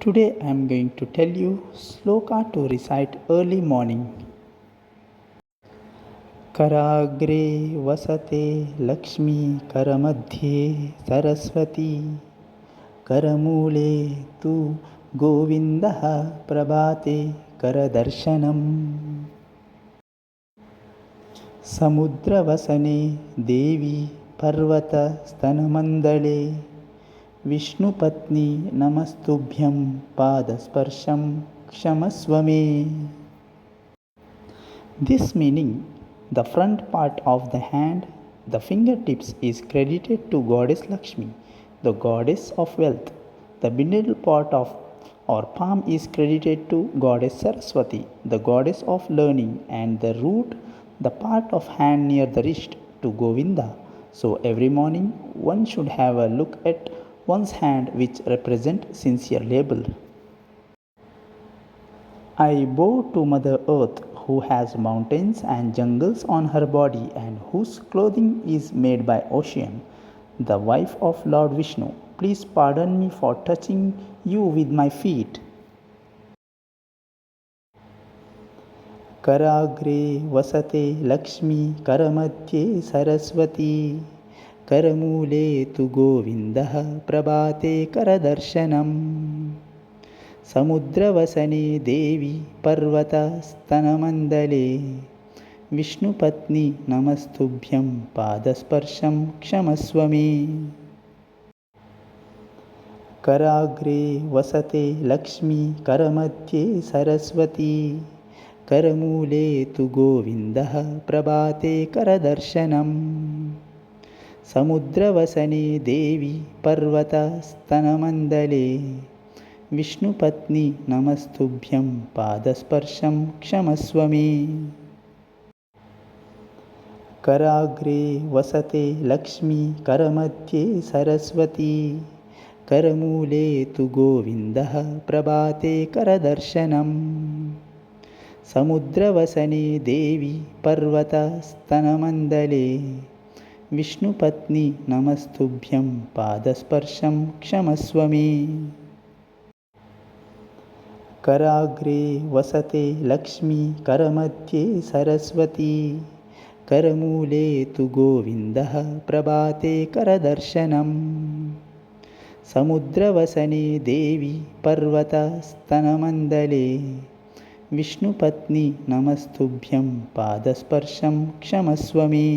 Today I am going to tell you sloka to recite early morning. कराग्रे वसते Lakshmi करमध्ये Saraswati करमूले तु गोविन्दः प्रभाते करदर्शनम् समुद्रवसने देवी पर्वतस्तनमण्डले विष्णुपत्नी नमस्तुभ्यं पादस्पर्शं क्षमस्व मे. This meaning, the front part of the hand, the fingertips is credited to Goddess Lakshmi, the goddess of wealth. The middle part of or palm is credited to Goddess Saraswati, the goddess of learning, and the root, the part of hand near the wrist, to Govinda. So every morning one should have a look at one's hand which represent sincere labor. I bow to Mother Earth, who has mountains and jungles on her body and whose clothing is made by ocean, the wife of Lord Vishnu. Please pardon me for touching you with my feet. कराग्रे वसते Lakshmi करमध्ये Saraswati करमूले तु गोविन्दः प्रभाते करदर्शनम् समुद्रवसने देवी पर्वतस्तनमण्डले विष्णुपत्नी नमस्तुभ्यं पादस्पर्शं क्षमस्व मे. कराग्रे वसते लक्ष्मी करमध्ये सरस्वती करमूले तु गोविन्दः प्रभाते करदर्शनम् समुद्रवसने देवी पर्वतस्तनमण्डले विष्णुपत्नी नमस्तुभ्यं पादस्पर्शं क्षमस्व मे. कराग्रे वसते लक्ष्मी करमध्ये सरस्वती करमूले तु गोविन्दः प्रभाते करदर्शनम् समुद्रवसने देवी पर्वतस्तनमण्डले विष्णुपत्नी नमस्तुभ्यं पादस्पर्शं क्षमस्व मे. कराग्रे वसते लक्ष्मी करमध्ये सरस्वती करमूले तु गोविन्दः प्रभाते करदर्शनम् समुद्रवसने देवी पर्वतस्तनमण्डले विष्णुपत्नी नमस्तुभ्यं पादस्पर्शं क्षमस्व मे.